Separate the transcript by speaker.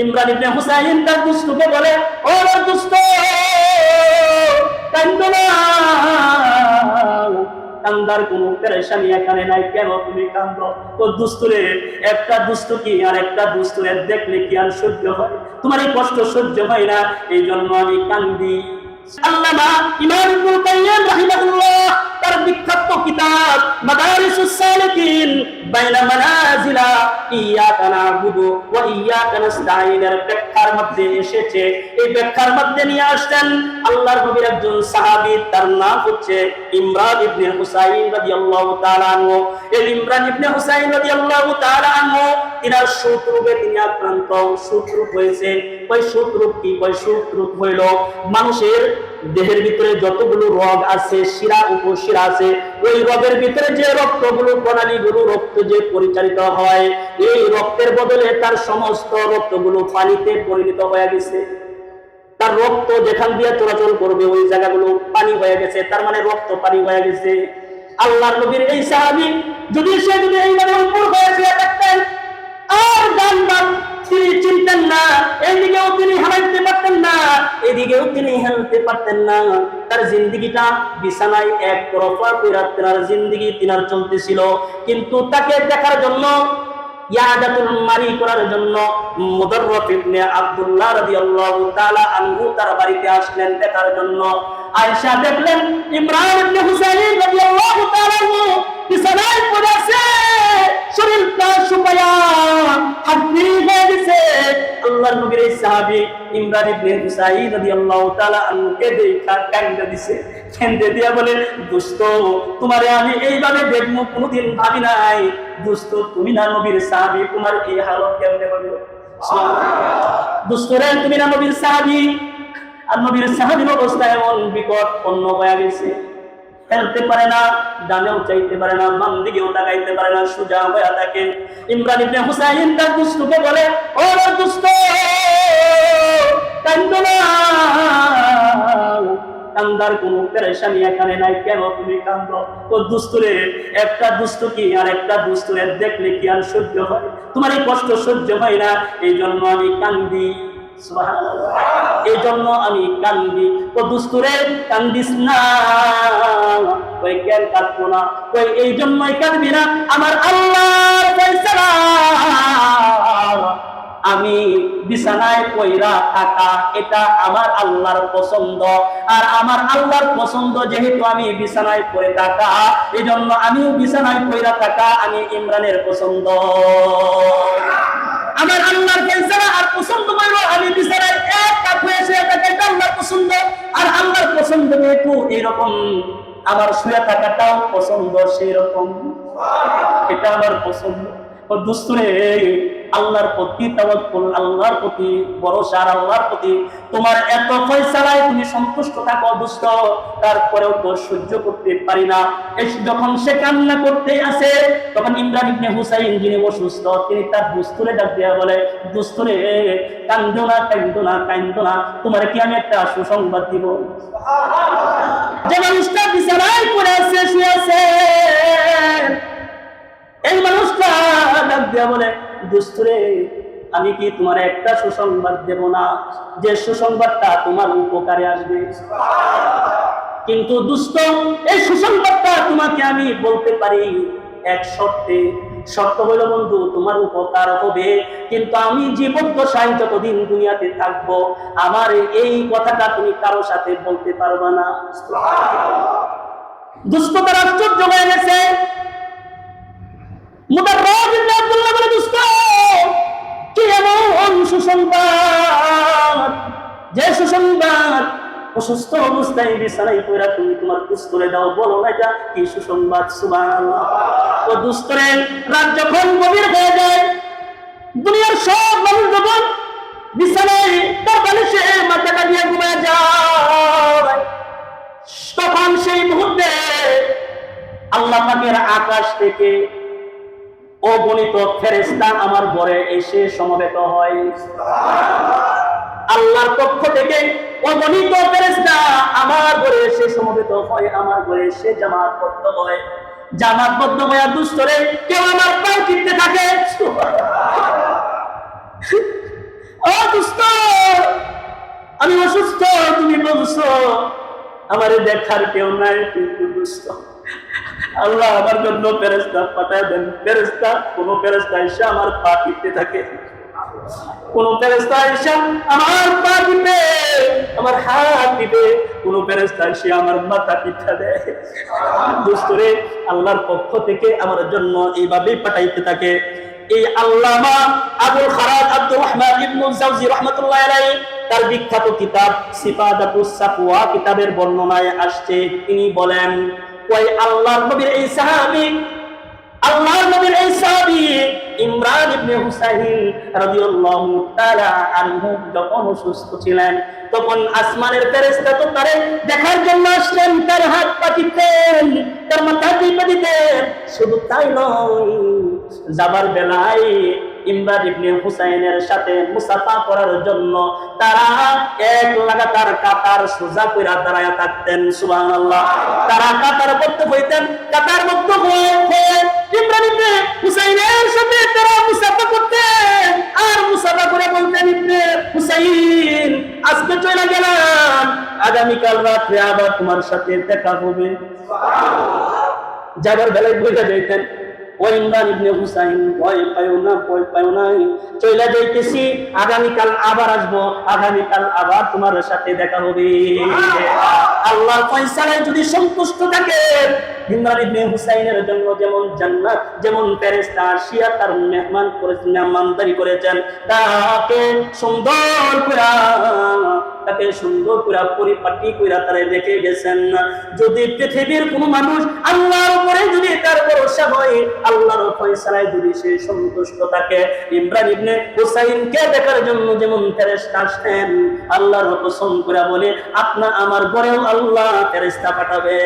Speaker 1: ইমরান ইবনে হুসাইন তার দুষ্টকে বলে, ও দুষ্ট, কান্দো না, কান্দার কোনো পেরেশানি এখানে নাই, কেন তুমি কান্দো? ও দুষ্টরে, একটা দুষ্ট কি আর একটা দুষ্টরে দেখলে কি আর সহ্য হয়? তোমার এই কষ্ট সহ্য হয় না, এই জন্য আমি কান্দি। আল্লামা ইমাম ইবনুল কাইয়্যিম রাহিমাহুল্লাহ তার বিখ্যাত কিতাব মাদারিসুস সালিকিন বাইনা মানাজিলা ইয়্যাকা না'বুদু ওয়া ইয়্যাকা নাস্তাঈনের ব্যাখ্যার মধ্যে এসেছে, এই ব্যাখ্যার মধ্যে নিয়ে আসলেন আল্লাহর নবীর একজন সাহাবী, তার নাম হচ্ছে ইমরান ইবনে হুসাইন রাদিয়াল্লাহু তাআলা আনহু। এই ইমরান ইবনে হুসাইন রাদিয়াল্লাহু তাআলা আনহু তিনার শত্রুকে তিনি আক্রান্ত, শত্রু হয়েছে। ওই শত্রু কি? ওই শত্রু হইল মানুষের দেহের ভিতরে যতগুলো রগ আছে, শিরা উপশিরা আছে, ওই রগের ভিতরে যে রক্তগুলো প্রণালীগুলো রক্ত যে পরিচালিত হয়, এই রক্তের বদলে তার সমস্ত রক্তগুলো পানিতে পরিণত হয়ে গেছে। তার রক্ত যেখান দিয়ে চলাচল করবে ওই জায়গাগুলো পানি হয়ে গেছে, তার মানে রক্ত পানি হয়ে গেছে। আল্লাহর নবীর এই সাহাবী যদি এইভাবে উপর হয়েছে থাকতেন, আর ডান বাম তিনি চিনতেন না, এইদিকেও তিনি হারাইতে পারতেন না, এদিকেও তিনি হেলতে পারতেন না। তার জিন্দিগিটা বিছানায় এক তরফা কইরা তার জিন্দিগি তিনার চলতেছিল। কিন্তু তাকে দেখার জন্য, ইয়াদাতুল মারি করার জন্য মুদাররফ ইবনে আব্দুল্লাহ রাদিয়াল্লাহু তাআলা আনহু তার বাড়িতে আসলেন দেখার জন্য। আয়েশা দেখলেন ইমরান ইবনে হুসাইন রাদিয়াল্লাহু তাআলা আনহু বিছানায় পড়ে আছে, শরীরটা শুকায়া হাড্ডি হয়ে গেছে। আল্লাহর নবীর এই সাহাবী ইমরান ইবনে হুসাইন রাদিয়াল্লাহু তাআলা আনহুকে দেখা কান্দে দিছে, কান্দে দিয়া বলে, দোস্ত, তোমারে আমি এইভাবে দেখবো কোনোদিন ভাবি নাই। দোস্ত, তুমি না নবীর সাহাবী, তোমার এই হালত কেমনে হলো? দোস্তরে, তুমি না নবীর সাহাবী, আর নবীর সাহাবীর অবস্থা এমন বিকট পণ্য হয়ে গেছে, খেলতে পারে না, ডানেও চাইতে পারে না, বাম দিকেও তাকাইতে পারে না, সোজা হয়ে থাকে। ইমরান ইবনে হুসাইন তার দুষ্টকে বলে, ও দুষ্ট, কান্দো না, কান্দার কোনো পেরেশানি এখানে নাই, কেন তুমি কান্দো? ও দুষ্টরে, একটা দুষ্ট কি আর একটা দুষ্টরে দেখলে কি আর সহ্য হয়? তোমার এই কষ্ট সহ্য হয় না, এই জন্য আমি কান্দি। সুবহানাল্লাহ, এই জন্য আমি কান্দি। ও দুষ্টরে, কান্দিস না। ওই কেন কাঁদবো না? ওই এই জন্যই কাঁদবি না, আমার আল্লাহর ফয়সালা, আমি বিছানায় পয়রা থাকা এটা আমার আল্লাহর পছন্দ। আর আমার আল্লাহর পছন্দ যেহেতু আমি বিছানায় পড়ে থাকা, এই জন্য আমিও বিছানায় পয়রা থাকা আমি ইমরানের পছন্দ। আমার আল্লাহর ফয়সালা আর পছন্দ হইল আমি বিছানায় এক কাপ হয়ে শুয়ে থাকা, এটা আল্লাহর পছন্দ। আর আল্লাহর পছন্দ যেহেতু এইরকম, আমার শুয়ে থাকাটাও পছন্দ সেই রকম, এটা আমার পছন্দ। ও দুষ্টরে, আল্লাহর প্রতি তাওয়াক্কুল, আল্লাহর প্রতি ভরসা, আর আল্লাহর প্রতি তোমার এত ফয়সালায় তুমি সন্তুষ্ট থাকো দুষ্ট, তারপরেও তো সহ্য করতে পারি না। যখন সে কান্না করতে আসে, তখন ইমরান ইবনে হুসাইন যিনি অসুস্থ, তিনি তার দুষ্টরে ডাক দিয়া বলে, দুষ্টরে, কান্দো না, কান্দো না, কান্দো না, তোমার কি আমি একটা সুসংবাদ দিব? যে মানুষটা বিছানায় পড়ে আছে, শুয়ে আছে, এই মানুষটা ডাক দিয়া বলে, দুষ্টরে, আমি কি তোমার একটা সুসংবাদ দেব না, যে সুসংবাদটা তোমার উপকারে আসবে? কিন্তু দুষ্ট, এই সুসংবাদটা তোমাকে আমি বলতে পারি এক শর্তে। শর্ত হইল, বন্ধু, তোমার উপকার হবে, কিন্তু আমি জীবদ্দশায় যতদিন দুনিয়াতে থাকবো, আমার এই কথাটা তুমি কারো সাথে বলতে পারবা না। দুষ্ট তার আশ্চর্য হয়ে গেছে। মুদাররফ ইবনে আব্দুল্লাহ বলে, দোস্ত, কি এমন সুসংবাদ, যে সুসংবাদ অসুস্থ অবস্থায় বিছানায় পড়া তুমি তোমার দুস্তরে দাও, বলো না এটা কি সুসংবাদ? সুবহানাল্লাহ। ও দুস্তরে, রাত যখন গভীর হয়ে যায়, দুনিয়ার সব মানুষ যখন বিছানায় তার বালিশে মাথাটা দিয়ে ঘুমিয়ে যায়, তখন সেই মুহূর্তে আল্লাহ পাকের আকাশ থেকে অগণিত ফেরেশতা আমার ঘরে এসে সমবেত হয়। আল্লাহর পক্ষ থেকে অগণিত ফেরেশতা আমার ঘরে এসে সমবেত হয়, আমার ঘরে এসে জামাতবদ্ধ হয়। জামাতবদ্ধ হয়ে দুষ্টরে কেউ আমার পাও টিপতে থাকে, ও দোস্ত, আমি অসুস্থ, তুমি বলছো আমারে দেখার কেউ নাই, কিন্তু দোস্ত আল্লাহ আমার জন্য ফেরেশতা পাঠায় দেন। ফেরেশতা, কোন ফেরেশতা এসে আমার পা টিপতে থাকে, কোন ফেরেশতা এসে আমার পা টিপে, আমার হাত টিপে, কোন ফেরেশতা এসে আমার মাথা টিপা দেয়। দোস্তরে, আল্লাহর পক্ষ থেকে আমার জন্য এইভাবেই পাঠাইতে থাকে। এই আল্লামা আবুল খারাজ আব্দুর রহমান ইবনুল জাওজি রাহমাতুল্লাহি আলাইহি তার বিখ্যাত কিতাব সিফাতুস সাফওয়া কিতাবের বর্ণনায় আসছে, তিনি বলেন, ওই আল্লাহর নবীর এই সাহাবী, আল্লাহর নবীর এই সাহাবী ইমরান ইবনে হুসাইন রাদিয়াল্লাহু তাআলা আনহু যখন অসুস্থ ছিলেন, তখন আসমানের ফেরেশতা তো তারে দেখার জন্য আসলেন, তার হাত পা টিপতেন, তার মাথা টিপে দিতেন। শুধু তাই নয়, যাবার বেলায় ইমরান ইবনে হুসাইনের সাথে মুসাফা করার জন্য তারা এক লাগাতার কাতার সোজা কইরা দাঁড়ায়া থাকতেন। সুবহানাল্লাহ। তারা কাতার বদ্ধ হইতেন, কাতার বদ্ধ হয়ে ইমরান ইবনে হুসাইনের সাথে তারা মুসাফা করতেন, আর মুসাফা করে বলতেন, ইবনে হুসাইন আজকে চলে গেলাম, আগামীকাল রাতে আবার তোমার সাথে দেখা হবে। যাবার বেলায় বলে যাইতেন, ও ইমরান ইবনে হুসাইন, ভয় পাইও না, ভয় পাইও না, চলে যাইতেছি, আগামীকাল আবার আসবো, আগামীকাল আবার তোমার সাথে দেখা হবে। আল্লাহর ফয়সালায় যদি সন্তুষ্ট থাকে, ইমরান ইবনে হুসাইনের জন্য যেমন জান্নাত, যেমন ফেরেশতা আসিয়া তার মেহমান করেছেন, মেহমানদারি করেছেন, তাকে সুন্দর করে, তাকে সুন্দর করে পরিপাটি করে তারা রেখে গেছেন। যদি পৃথিবীর কোন মানুষ আল্লাহর উপরে যদি তার ভরসা হয়, আল্লাহর ফয়সালায় যদি সে সন্তুষ্ট থাকে, ইমরান ইবনে হুসাইনকে দেখার জন্য যেমন ফেরেশতা আসেন, আল্লাহর কসম করে বলে, আপনা আমার ঘরেও আল্লাহ ফেরেশতা পাঠাবে।